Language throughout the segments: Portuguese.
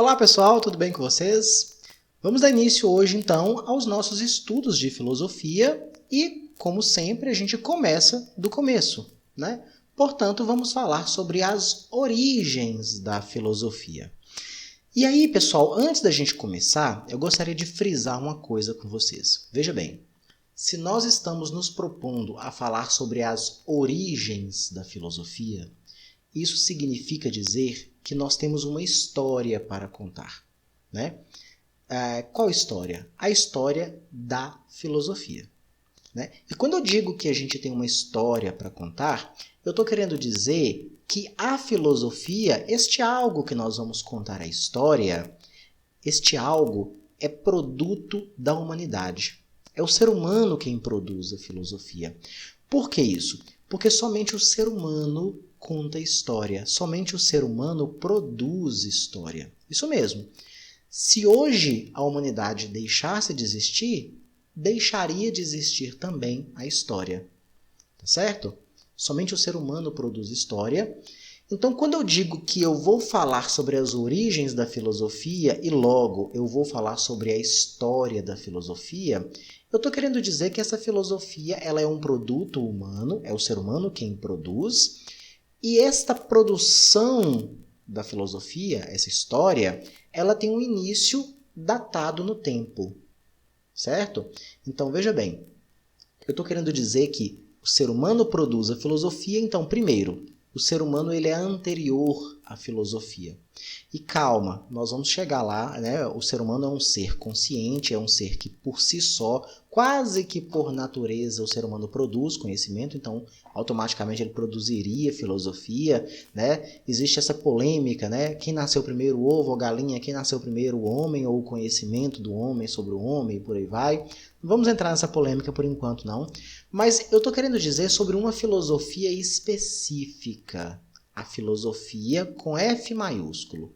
Olá pessoal, tudo bem com vocês? Vamos dar início hoje então aos nossos estudos de filosofia e, como sempre, a gente começa do começo, né? Portanto, vamos falar sobre as origens da filosofia. E aí, pessoal, antes da gente começar, eu gostaria de frisar uma coisa com vocês. Veja bem, se nós estamos nos propondo a falar sobre as origens da filosofia, isso significa dizer que nós temos uma história para contar, né? Qual história? A história da filosofia, né? E quando eu digo que a gente tem uma história para contar, eu estou querendo dizer que a filosofia, este algo que nós vamos contar a história, este algo é produto da humanidade. É o ser humano quem produz a filosofia. Por que isso? Porque somente o ser humano conta história. Somente o ser humano produz história. Isso mesmo. Se hoje a humanidade deixasse de existir, deixaria de existir também a história. Tá certo? Somente o ser humano produz história. Então, quando eu digo que eu vou falar sobre as origens da filosofia e logo eu vou falar sobre a história da filosofia, eu estou querendo dizer que essa filosofia ela é um produto humano, é o ser humano quem produz, e esta produção da filosofia, essa história, ela tem um início datado no tempo, certo? Então, veja bem, eu estou querendo dizer que o ser humano produz a filosofia, então, primeiro, o ser humano ele é anterior à filosofia. E calma, nós vamos chegar lá, né? O ser humano é um ser consciente, é um ser que por si só, quase que por natureza, o ser humano produz conhecimento, então automaticamente ele produziria filosofia, né? Existe essa polêmica, né? Quem nasceu primeiro, o ovo ou a galinha? Quem nasceu primeiro, o homem ou o conhecimento do homem sobre o homem e por aí vai? Não vamos entrar nessa polêmica por enquanto, não. Mas eu estou querendo dizer sobre uma filosofia específica. A filosofia com F maiúsculo.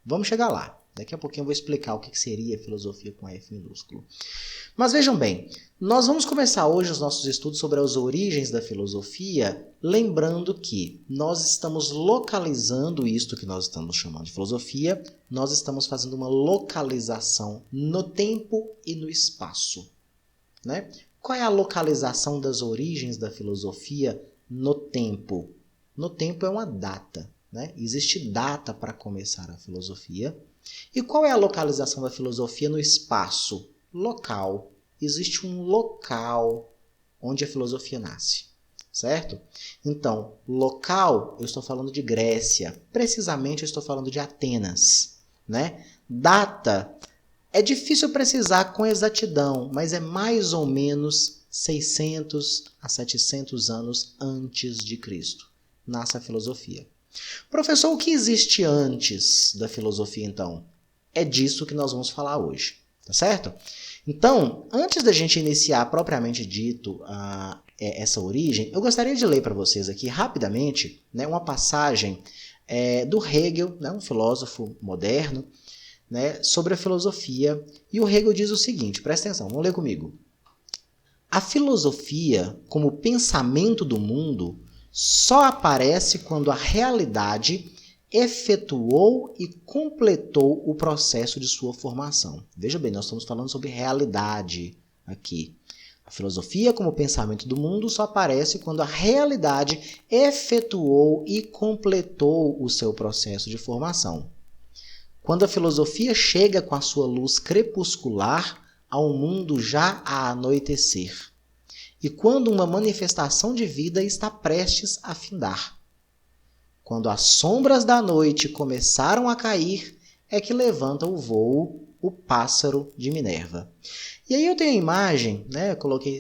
Vamos chegar lá. Daqui a pouquinho eu vou explicar o que seria filosofia com F minúsculo. Mas vejam bem, nós vamos começar hoje os nossos estudos sobre as origens da filosofia, lembrando que nós estamos localizando isto que nós estamos chamando de filosofia, nós estamos fazendo uma localização no tempo e no espaço, né? Qual é a localização das origens da filosofia no tempo? No tempo é uma data, né? Existe data para começar a filosofia. E qual é a localização da filosofia no espaço? Local. Existe um local onde a filosofia nasce, certo? Então, local, eu estou falando de Grécia. Precisamente, eu estou falando de Atenas, né? Data, é difícil precisar com exatidão, mas é mais ou menos 600 a 700 anos antes de Cristo. Nasce a filosofia. Professor, o que existe antes da filosofia, então? É disso que nós vamos falar hoje, tá certo? Então, antes da gente iniciar propriamente dito essa origem, eu gostaria de ler para vocês aqui rapidamente, né, uma passagem do Hegel, né, um filósofo moderno, né, sobre a filosofia. E o Hegel diz o seguinte, presta atenção, vamos ler comigo. A filosofia, como pensamento do mundo, só aparece quando a realidade efetuou e completou o processo de sua formação. Veja bem, nós estamos falando sobre realidade aqui. A filosofia, como pensamento do mundo, só aparece quando a realidade efetuou e completou o seu processo de formação. Quando a filosofia chega com a sua luz crepuscular ao mundo já a anoitecer. E quando uma manifestação de vida está prestes a findar. Quando as sombras da noite começaram a cair, é que levanta o voo o pássaro de Minerva. E aí eu tenho a imagem, né,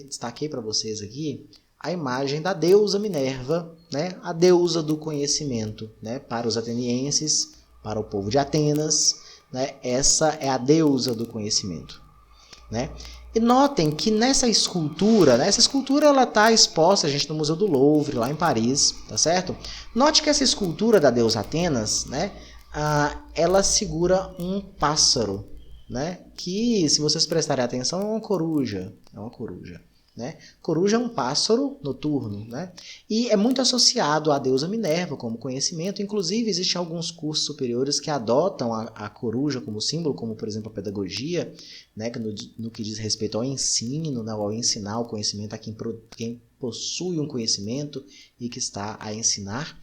destaquei para vocês aqui, a imagem da deusa Minerva, né, a deusa do conhecimento, né, para os atenienses, para o povo de Atenas, né, essa é a deusa do conhecimento, né? E notem que nessa escultura, né, essa escultura ela está exposta, no Museu do Louvre, lá em Paris, tá certo? Note que essa escultura da deusa Atenas, né, ela segura um pássaro, né, que, se vocês prestarem atenção, é uma coruja, né? Coruja é um pássaro noturno, né? E é muito associado à deusa Minerva como conhecimento. Inclusive, existem alguns cursos superiores que adotam a coruja como símbolo, como, por exemplo, a pedagogia, né? No que diz respeito ao ensino, né? Ao ensinar o conhecimento a quem possui um conhecimento e que está a ensinar.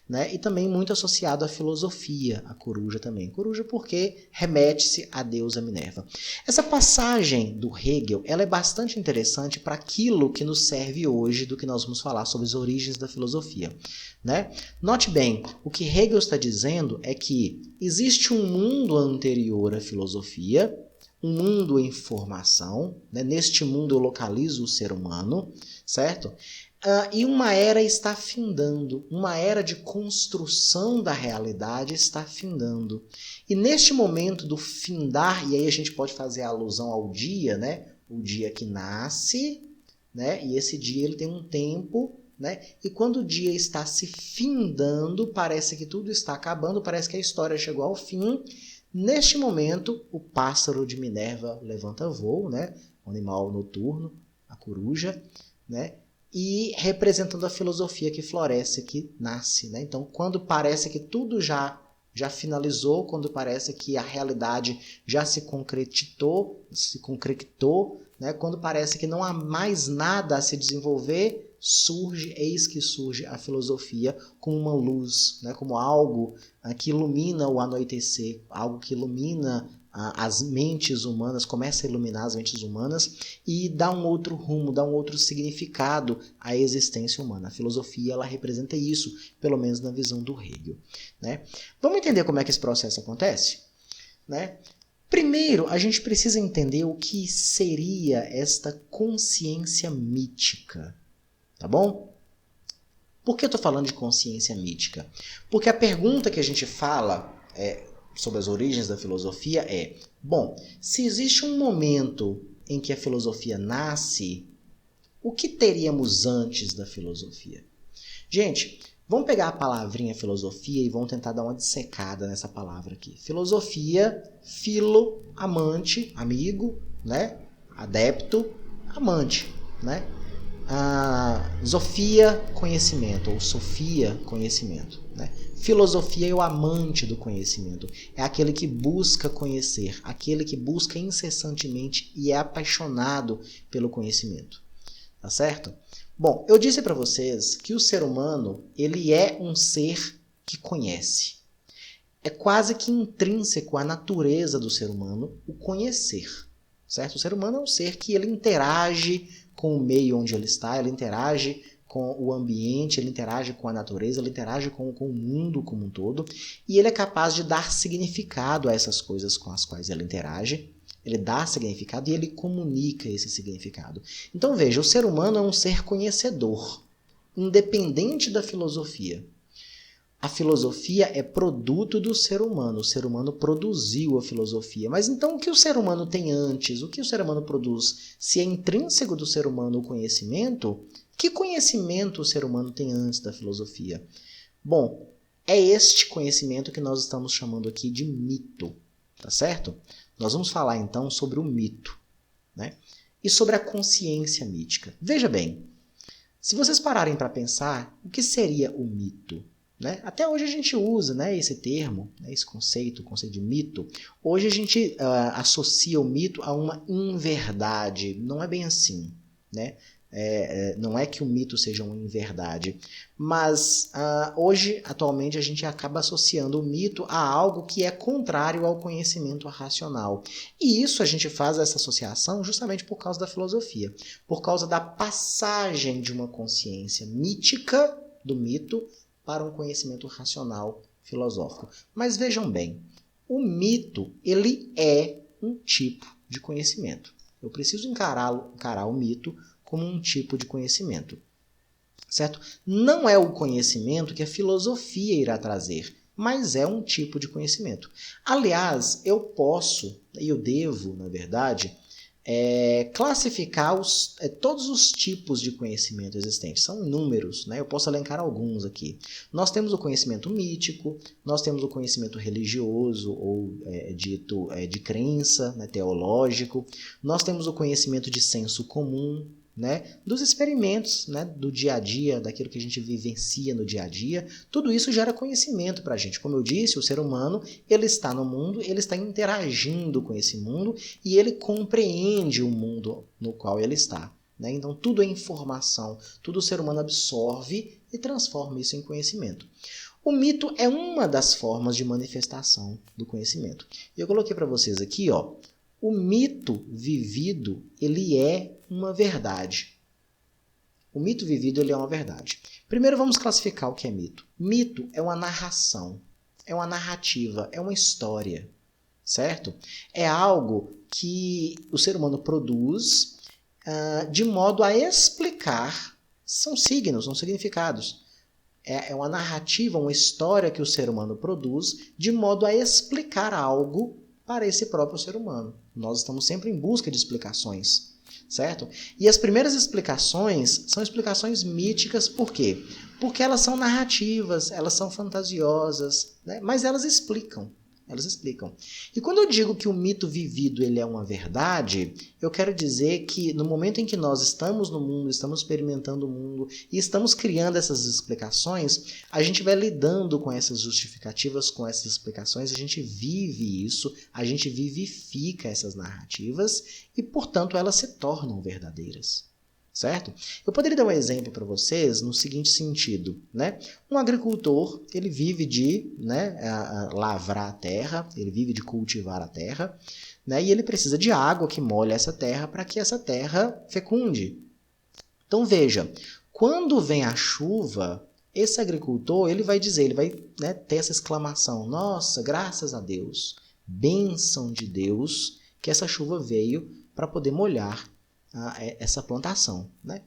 Né? E também muito associado à filosofia, a coruja também. Coruja porque remete-se à deusa Minerva. Essa passagem do Hegel ela é bastante interessante para aquilo que nos serve hoje do que nós vamos falar sobre as origens da filosofia. Né? Note bem, o que Hegel está dizendo é que existe um mundo anterior à filosofia, um mundo em formação, né? Neste mundo eu localizo o ser humano, certo? E uma era está findando, uma era de construção da realidade está findando. E neste momento do findar, e aí a gente pode fazer a alusão ao dia, né? O dia que nasce, né? E esse dia ele tem um tempo, né? E quando o dia está se findando, parece que tudo está acabando, parece que a história chegou ao fim. Neste momento, o pássaro de Minerva levanta voo, né? O animal noturno, a coruja, né? E representando a filosofia que floresce, que nasce. Né? Então, quando parece que tudo já finalizou, quando parece que a realidade já se concretou, né? Quando parece que não há mais nada a se desenvolver, eis que surge a filosofia como uma luz, né? Como algo que ilumina o anoitecer, algo que ilumina as mentes humanas, começa a iluminar as mentes humanas e dá um outro rumo, dá um outro significado à existência humana. A filosofia ela representa isso, pelo menos na visão do Hegel. Né? Vamos entender como é que esse processo acontece? Né? Primeiro, a gente precisa entender o que seria esta consciência mítica. Tá bom? Por que eu estou falando de consciência mítica? Porque a pergunta que a gente fala sobre as origens da filosofia é, bom, se existe um momento em que a filosofia nasce, o que teríamos antes da filosofia? Gente, vamos pegar a palavrinha filosofia e vamos tentar dar uma dissecada nessa palavra aqui. Filosofia, filo, amante, amigo, né? Adepto, amante, né? Sofia, conhecimento, ou Sofia, conhecimento. Né? Filosofia é o amante do conhecimento, é aquele que busca conhecer, aquele que busca incessantemente e é apaixonado pelo conhecimento. Tá certo? Bom, eu disse para vocês que o ser humano ele é um ser que conhece. É quase que intrínseco à natureza do ser humano o conhecer. Certo? O ser humano é um ser que ele interage com o meio onde ele está, ele interage com o ambiente, ele interage com a natureza, ele interage com o mundo como um todo, e ele é capaz de dar significado a essas coisas com as quais ele interage, ele dá significado e ele comunica esse significado. Então veja, o ser humano é um ser conhecedor, independente da filosofia. A filosofia é produto do ser humano. O ser humano produziu a filosofia. Mas então o que o ser humano tem antes? O que o ser humano produz? Se é intrínseco do ser humano o conhecimento, que conhecimento o ser humano tem antes da filosofia? Bom, é este conhecimento que nós estamos chamando aqui de mito. Tá certo? Nós vamos falar então sobre o mito, né? E sobre a consciência mítica. Veja bem, se vocês pararem para pensar, o que seria o mito? Né? Até hoje a gente usa, né, esse termo, né, esse conceito, o conceito de mito. Hoje a gente associa o mito a uma inverdade. Não é bem assim. Né? Não é que o mito seja uma inverdade. Mas hoje, atualmente, a gente acaba associando o mito a algo que é contrário ao conhecimento racional. E isso a gente faz essa associação justamente por causa da filosofia. Por causa da passagem de uma consciência mítica do mito para um conhecimento racional filosófico. Mas vejam bem, o mito ele é um tipo de conhecimento. Eu preciso encarar o mito como um tipo de conhecimento. Certo? Não é o conhecimento que a filosofia irá trazer, mas é um tipo de conhecimento. Aliás, eu posso, e eu devo, na verdade, classificar todos os tipos de conhecimento existentes. São inúmeros, né? Eu posso elencar alguns aqui. Nós temos o conhecimento mítico, nós temos o conhecimento religioso, ou dito de crença, né, teológico. Nós temos o conhecimento de senso comum, né, dos experimentos, né, do dia a dia, daquilo que a gente vivencia no dia a dia. Tudo isso gera conhecimento para a gente. Como eu disse, o ser humano, ele está no mundo, ele está interagindo com esse mundo e ele compreende o mundo no qual ele está, né? Então, tudo é informação, tudo o ser humano absorve e transforma isso em conhecimento. O mito é uma das formas de manifestação do conhecimento. E eu coloquei para vocês aqui, ó, o mito vivido, ele é uma verdade. O mito vivido, ele é uma verdade. Primeiro vamos classificar o que é mito. Mito é uma narração, é uma narrativa, é uma história, certo? É algo que o ser humano produz de modo a explicar, são signos, são significados. É uma narrativa, uma história que o ser humano produz de modo a explicar algo para esse próprio ser humano. Nós estamos sempre em busca de explicações, certo? E as primeiras explicações são explicações míticas, por quê? Porque elas são narrativas, elas são fantasiosas, né? Mas elas explicam. Elas explicam. E quando eu digo que o mito vivido ele é uma verdade, eu quero dizer que no momento em que nós estamos no mundo, estamos experimentando o mundo e estamos criando essas explicações, a gente vai lidando com essas justificativas, com essas explicações, a gente vive isso, a gente vivifica essas narrativas e, portanto, elas se tornam verdadeiras. Certo? Eu poderia dar um exemplo para vocês no seguinte sentido, né? Um agricultor, ele vive de, né, lavrar a terra, ele vive de cultivar a terra, né? E ele precisa de água que molhe essa terra para que essa terra fecunde. Então veja, quando vem a chuva, esse agricultor, ele vai dizer, ele vai, né, ter essa exclamação, nossa, graças a Deus, bênção de Deus, que essa chuva veio para poder molhar essa plantação, né?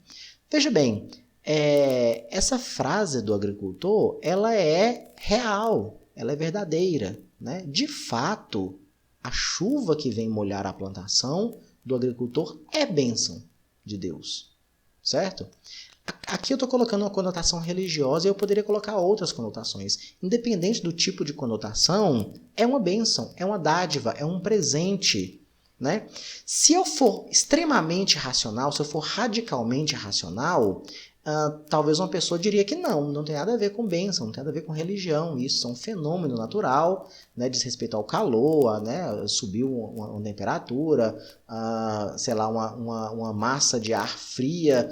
Veja bem, essa frase do agricultor, ela é real, ela é verdadeira, né? De fato, a chuva que vem molhar a plantação do agricultor é bênção de Deus, certo? Aqui eu estou colocando uma conotação religiosa e eu poderia colocar outras conotações. Independente do tipo de conotação, é uma bênção, é uma dádiva, é um presente, né? Se eu for extremamente racional, se eu for radicalmente racional, talvez uma pessoa diria que não tem nada a ver com bênção, não tem nada a ver com religião, isso é um fenômeno natural, né, diz respeito ao calor, né, subiu uma temperatura, sei lá, uma massa de ar fria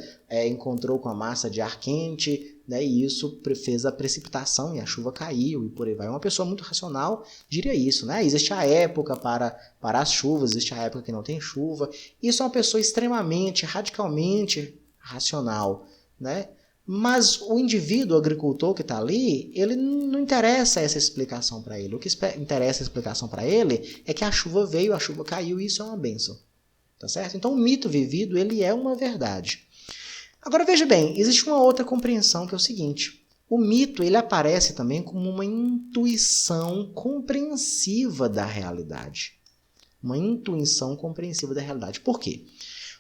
encontrou com a massa de ar quente, né, e isso fez a precipitação e a chuva caiu e por aí vai. Uma pessoa muito racional diria isso, né? Existe a época para as chuvas, existe a época que não tem chuva. Isso é uma pessoa extremamente, radicalmente racional, né? Mas o indivíduo, o agricultor que está ali, ele não interessa essa explicação para ele. O que interessa a explicação para ele é que a chuva veio, a chuva caiu e isso é uma bênção, tá certo? Então o mito vivido, ele é uma verdade. Agora veja bem, existe uma outra compreensão que é o seguinte, o mito ele aparece também como uma intuição compreensiva da realidade. Uma intuição compreensiva da realidade. Por quê?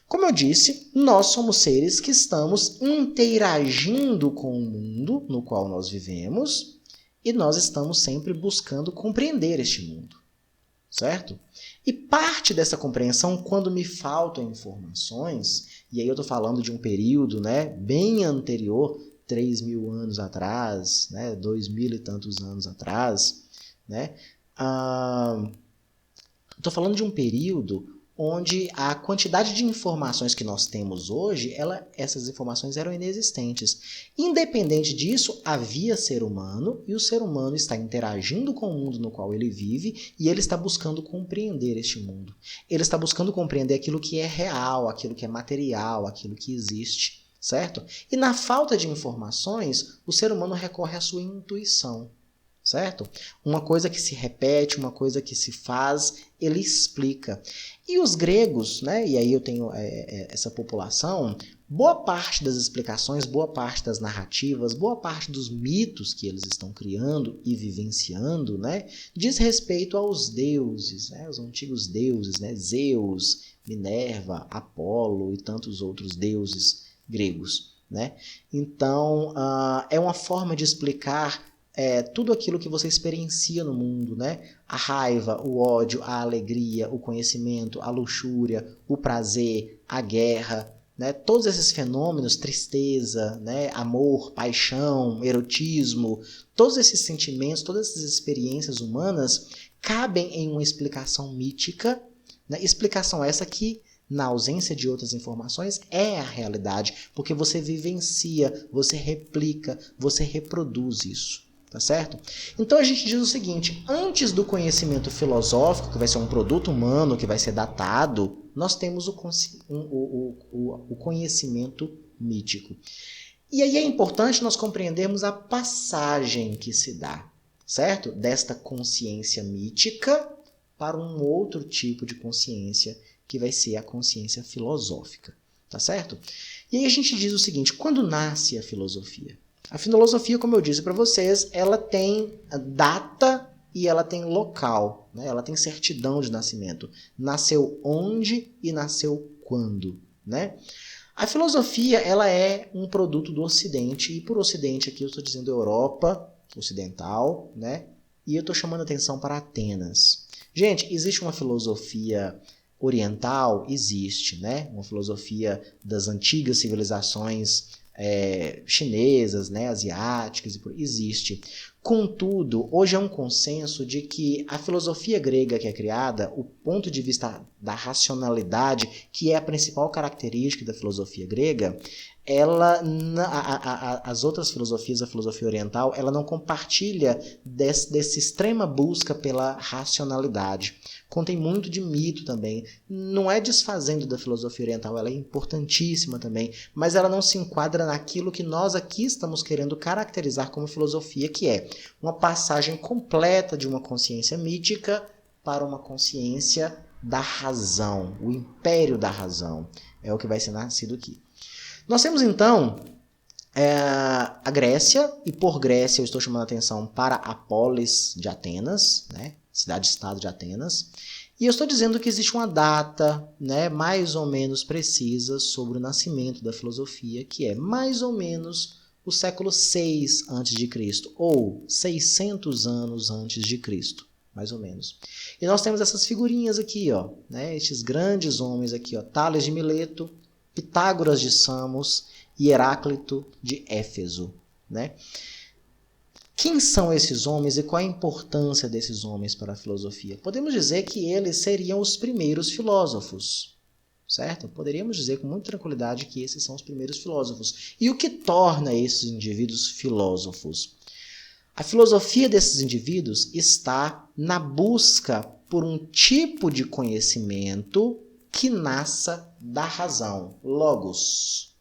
Como eu disse, nós somos seres que estamos interagindo com o mundo no qual nós vivemos e nós estamos sempre buscando compreender este mundo, certo? E parte dessa compreensão, quando me faltam informações, e aí eu estou falando de um período, né, bem anterior, 3.000 anos atrás, né, 2.000 e tantos anos atrás, né, estou falando de um período onde a quantidade de informações que nós temos hoje, essas informações eram inexistentes. Independente disso, havia ser humano e o ser humano está interagindo com o mundo no qual ele vive e ele está buscando compreender este mundo. Ele está buscando compreender aquilo que é real, aquilo que é material, aquilo que existe, certo? E na falta de informações, o ser humano recorre à sua intuição, certo? Uma coisa que se repete, uma coisa que se faz, ele explica. E os gregos, né, e aí eu tenho essa população, boa parte das explicações, boa parte das narrativas, boa parte dos mitos que eles estão criando e vivenciando, né, diz respeito aos deuses, né, os antigos deuses, né, Zeus, Minerva, Apolo e tantos outros deuses gregos, né? Então, é uma forma de explicar tudo aquilo que você experiencia no mundo, né? A raiva, o ódio, a alegria, o conhecimento, a luxúria, o prazer, a guerra, né, todos esses fenômenos, tristeza, né, amor, paixão, erotismo, todos esses sentimentos, todas essas experiências humanas cabem em uma explicação mítica, né, explicação essa que, na ausência de outras informações, é a realidade, porque você vivencia, você replica, você reproduz isso. Tá certo? Então a gente diz o seguinte: antes do conhecimento filosófico, que vai ser um produto humano, que vai ser datado, nós temos o conhecimento mítico. E aí é importante nós compreendermos a passagem que se dá, certo? Desta consciência mítica para um outro tipo de consciência, que vai ser a consciência filosófica. Tá certo? E aí a gente diz o seguinte: quando nasce a filosofia? A filosofia, como eu disse para vocês, ela tem data e ela tem local, né? Ela tem certidão de nascimento. Nasceu onde e nasceu quando, né? A filosofia, ela é um produto do Ocidente, e por Ocidente aqui eu estou dizendo Europa ocidental, né? E eu estou chamando a atenção para Atenas. Gente, existe uma filosofia oriental? Existe, né? Uma filosofia das antigas civilizações chinesas, né, asiáticas, existe. Contudo, hoje é um consenso de que a filosofia grega que é criada, o ponto de vista da racionalidade, que é a principal característica da filosofia grega, as outras filosofias, a filosofia oriental, ela não compartilha dessa extrema busca pela racionalidade. Contém muito de mito também. Não é desfazendo da filosofia oriental, ela é importantíssima também, mas ela não se enquadra naquilo que nós aqui estamos querendo caracterizar como filosofia, que é uma passagem completa de uma consciência mítica para uma consciência da razão, o império da razão. É o que vai ser nascido aqui. Nós temos, então, a Grécia, e por Grécia eu estou chamando a atenção para a polis de Atenas, né? Cidade-estado de Atenas, e eu estou dizendo que existe uma data, né, mais ou menos precisa sobre o nascimento da filosofia, que é mais ou menos o século 6 a.C., ou 600 anos antes de Cristo, mais ou menos. E nós temos essas figurinhas aqui, ó, né, estes grandes homens aqui, ó, Tales de Mileto, Pitágoras de Samos e Heráclito de Éfeso, né? Quem são esses homens e qual a importância desses homens para a filosofia? Podemos dizer que eles seriam os primeiros filósofos, certo? Poderíamos dizer com muita tranquilidade que esses são os primeiros filósofos. E o que torna esses indivíduos filósofos? A filosofia desses indivíduos está na busca por um tipo de conhecimento que nasça da razão, logos,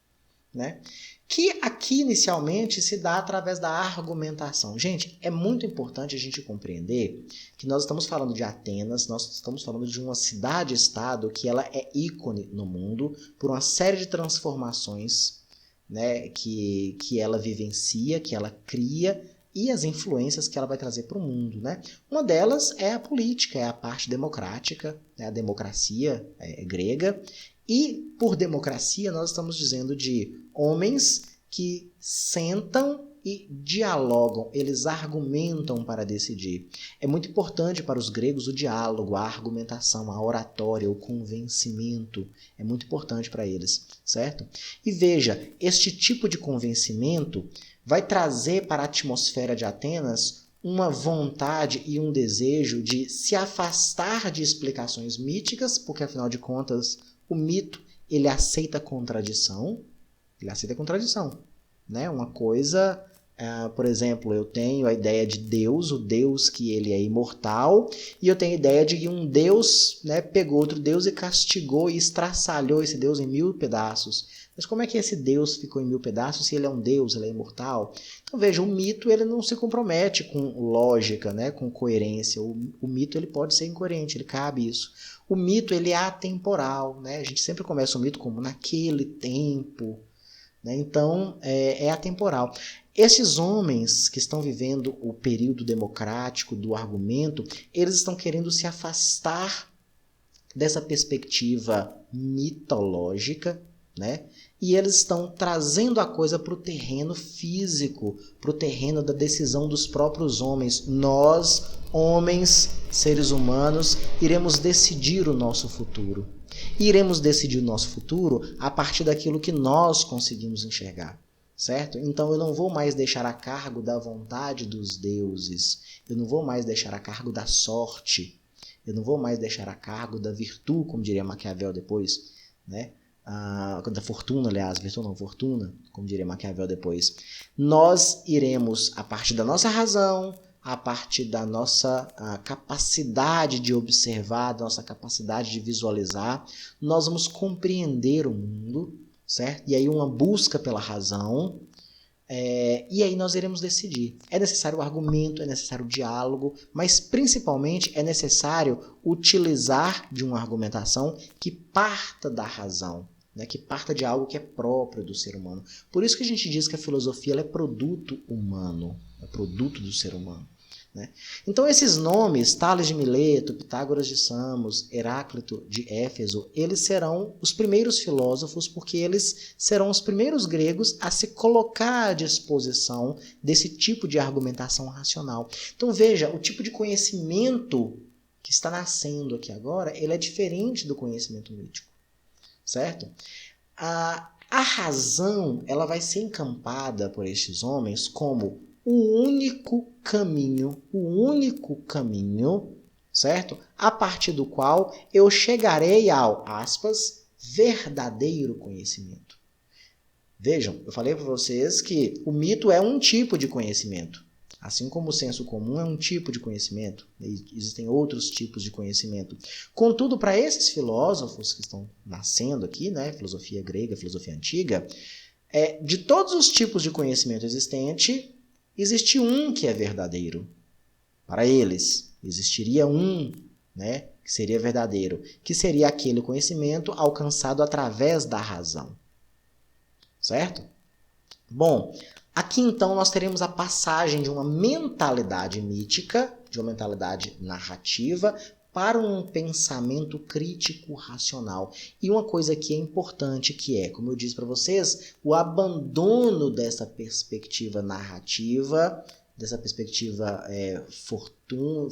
né? Que aqui inicialmente se dá através da argumentação. Gente, é muito importante a gente compreender que nós estamos falando de Atenas, nós estamos falando de uma cidade-estado que ela é ícone no mundo por uma série de transformações, né, que ela vivencia, que ela cria, e as influências que ela vai trazer para o mundo, né? Uma delas é a política, é a parte democrática, é a democracia grega. E por democracia nós estamos dizendo de homens que sentam e dialogam, eles argumentam para decidir. É muito importante para os gregos o diálogo, a argumentação, a oratória, o convencimento. É muito importante para eles, certo? E veja, este tipo de convencimento vai trazer para a atmosfera de Atenas uma vontade e um desejo de se afastar de explicações míticas, porque afinal de contas o mito ele aceita contradição, né? Uma coisa, por exemplo, eu tenho a ideia de Deus, o Deus que ele é imortal, e eu tenho a ideia de que um Deus, né, pegou outro Deus e castigou e estraçalhou esse Deus em 1000 pedaços. Mas como é que esse Deus ficou em 1000 pedaços se ele é um Deus, ele é imortal? Então veja, o mito ele não se compromete com lógica, né, com coerência. O mito ele pode ser incoerente, ele cabe isso. O mito ele é atemporal, né? A gente sempre começa o mito como naquele tempo, né? Então é atemporal. Esses homens que estão vivendo o período democrático do argumento, eles estão querendo se afastar dessa perspectiva mitológica, né? E eles estão trazendo a coisa para o terreno físico, para o terreno da decisão dos próprios homens. Nós, homens, seres humanos, iremos decidir o nosso futuro. E iremos decidir o nosso futuro a partir daquilo que nós conseguimos enxergar, certo? Então eu não vou mais deixar a cargo da vontade dos deuses, eu não vou mais deixar a cargo da sorte, eu não vou mais deixar a cargo da virtude, como diria Maquiavel depois, né? Da fortuna, aliás, virtude não, fortuna, como diria Maquiavel depois. Nós iremos, a partir da nossa razão, a partir da nossa capacidade de observar, da nossa capacidade de visualizar, nós vamos compreender o mundo, certo? E aí uma busca pela razão, e aí nós iremos decidir. É necessário o argumento, é necessário o diálogo, mas principalmente é necessário utilizar de uma argumentação que parta da razão, né? Que parta de algo que é próprio do ser humano. Por isso que a gente diz que a filosofia ela é produto humano, é produto do ser humano. Né? Então esses nomes, Tales de Mileto, Pitágoras de Samos, Heráclito de Éfeso, eles serão os primeiros filósofos porque eles serão os primeiros gregos a se colocar à disposição desse tipo de argumentação racional. Então veja, o tipo de conhecimento que está nascendo aqui agora, ele é diferente do conhecimento mítico, certo? A razão ela vai ser encampada por estes homens como o único caminho, certo? A partir do qual eu chegarei ao, aspas, verdadeiro conhecimento. Vejam, eu falei para vocês que o mito é um tipo de conhecimento. Assim como o senso comum é um tipo de conhecimento, existem outros tipos de conhecimento. Contudo, para esses filósofos que estão nascendo aqui, né, filosofia grega, filosofia antiga, de todos os tipos de conhecimento existente, existe um que é verdadeiro. Para eles, existiria um, né, que seria verdadeiro, que seria aquele conhecimento alcançado através da razão. Certo? Bom, aqui então nós teremos a passagem de uma mentalidade mítica, de uma mentalidade narrativa, para um pensamento crítico racional. E uma coisa que é importante que é, como eu disse para vocês, o abandono dessa perspectiva narrativa, dessa perspectiva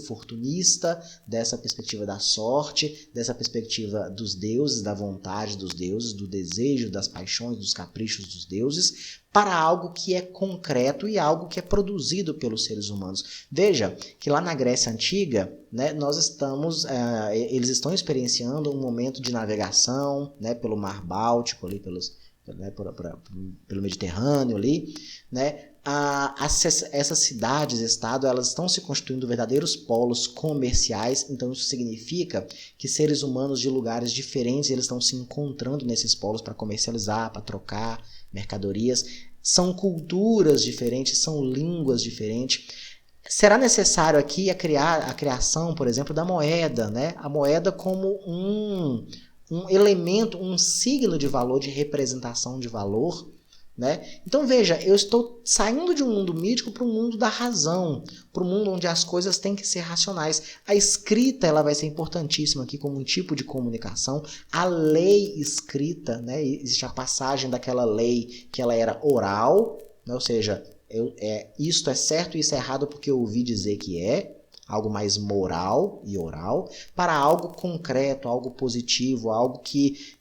fortunista, dessa perspectiva da sorte, dessa perspectiva dos deuses, da vontade dos deuses, do desejo, das paixões, dos caprichos dos deuses, para algo que é concreto e algo que é produzido pelos seres humanos. Veja que lá na Grécia Antiga, né, eles estão experienciando um momento de navegação, né, pelo Mar Báltico, ali pelo Mediterrâneo, ali, né? Essas cidades-estado, elas estão se constituindo verdadeiros polos comerciais, então isso significa que seres humanos de lugares diferentes eles estão se encontrando nesses polos para comercializar, para trocar mercadorias. São culturas diferentes, são línguas diferentes. Será necessário aqui a criação, por exemplo, da moeda, né? A moeda como um elemento, um signo de valor, de representação de valor, né? Então veja, eu estou saindo de um mundo mítico para um mundo da razão, para um mundo onde as coisas têm que ser racionais. A escrita ela vai ser importantíssima aqui como um tipo de comunicação. A lei escrita, né? Existe a passagem daquela lei que ela era oral, né? Ou seja, isto é certo e isso é errado porque eu ouvi dizer que é, algo mais moral e oral, para algo concreto, algo positivo, algo que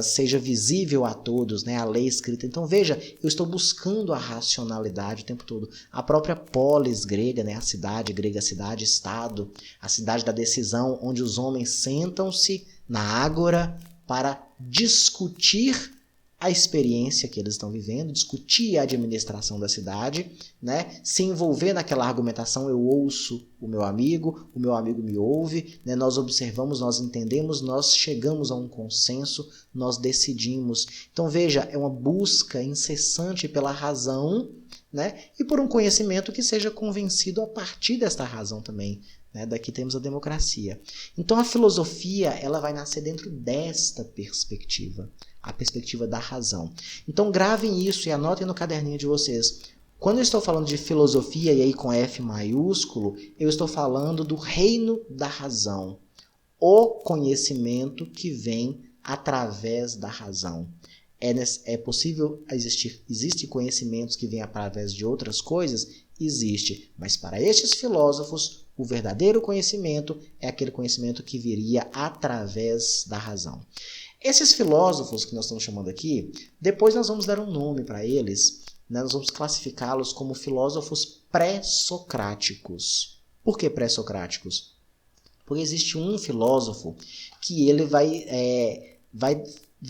seja visível a todos, né? A lei escrita. Então veja, eu estou buscando a racionalidade o tempo todo. A própria polis grega, né? A cidade grega, a cidade-estado, a cidade da decisão, onde os homens sentam-se na ágora para discutir a experiência que eles estão vivendo, discutir a administração da cidade, né? Se envolver naquela argumentação, eu ouço o meu amigo me ouve, né? Nós observamos, nós entendemos, nós chegamos a um consenso, nós decidimos. Então veja, é uma busca incessante pela razão, né? E por um conhecimento que seja convencido a partir desta razão também. Né? Daqui temos a democracia. Então a filosofia ela vai nascer dentro desta perspectiva, a perspectiva da razão. Então gravem isso e anotem no caderninho de vocês. Quando eu estou falando de filosofia, e aí com F maiúsculo, eu estou falando do reino da razão. O conhecimento que vem através da razão. É possível existem conhecimentos que vêm através de outras coisas? Existe. Mas para estes filósofos, O verdadeiro conhecimento é aquele conhecimento que viria através da razão. Esses filósofos que nós estamos chamando aqui, depois nós vamos dar um nome para eles, né? Nós vamos classificá-los como filósofos pré-socráticos. Por que pré-socráticos? Porque existe um filósofo que ele vai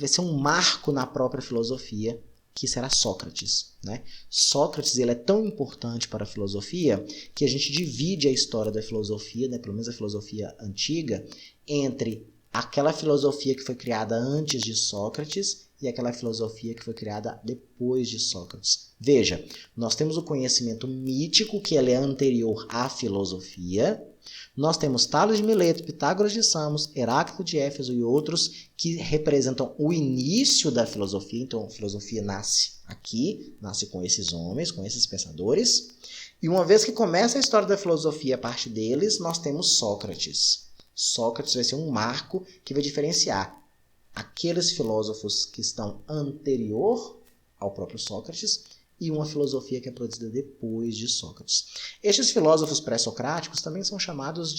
ser um marco na própria filosofia, que será Sócrates, né? Sócrates ele é tão importante para a filosofia que a gente divide a história da filosofia, né, pelo menos a filosofia antiga, entre aquela filosofia que foi criada antes de Sócrates e aquela filosofia que foi criada depois de Sócrates. Veja, nós temos o conhecimento mítico, que ele é anterior à filosofia. Nós temos Tales de Mileto, Pitágoras de Samos, Heráclito de Éfeso e outros que representam o início da filosofia. Então, a filosofia nasce aqui, nasce com esses homens, com esses pensadores. E uma vez que começa a história da filosofia a partir deles, nós temos Sócrates. Sócrates vai ser um marco que vai diferenciar aqueles filósofos que estão anterior ao próprio Sócrates e uma filosofia que é produzida depois de Sócrates. Estes filósofos pré-socráticos também são chamados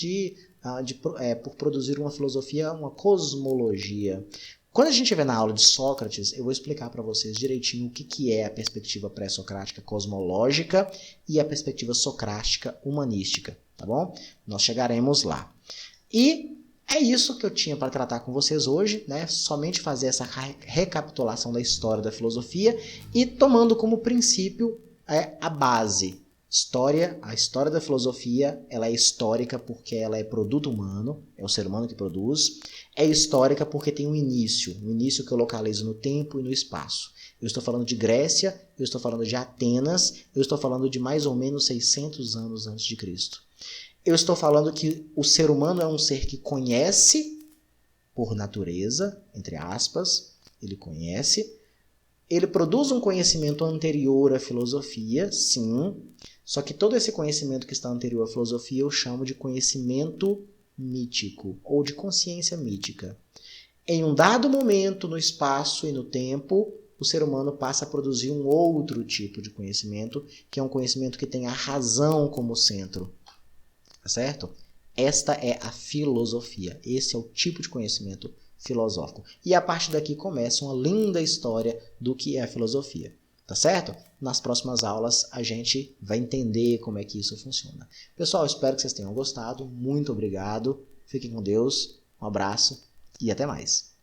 por produzir uma filosofia, uma cosmologia. Quando a gente estiver na aula de Sócrates, eu vou explicar para vocês direitinho o que é a perspectiva pré-socrática cosmológica e a perspectiva socrática humanística, tá bom? Nós chegaremos lá. E é isso que eu tinha para tratar com vocês hoje, né? Somente fazer essa recapitulação da história da filosofia e tomando como princípio a base. A história da filosofia, ela é histórica porque ela é produto humano, é o ser humano que produz. É histórica porque tem um início que eu localizo no tempo e no espaço. Eu estou falando de Grécia, eu estou falando de Atenas, eu estou falando de mais ou menos 600 anos antes de Cristo. Eu estou falando que o ser humano é um ser que conhece por natureza, entre aspas, ele conhece. Ele produz um conhecimento anterior à filosofia, sim, só que todo esse conhecimento que está anterior à filosofia eu chamo de conhecimento mítico, ou de consciência mítica. Em um dado momento, no espaço e no tempo, o ser humano passa a produzir um outro tipo de conhecimento, que é um conhecimento que tem a razão como centro. Tá certo? Esta é a filosofia. Esse é o tipo de conhecimento filosófico. E a partir daqui começa uma linda história do que é a filosofia. Tá certo? Nas próximas aulas a gente vai entender como é que isso funciona. Pessoal, espero que vocês tenham gostado. Muito obrigado. Fiquem com Deus. Um abraço e até mais.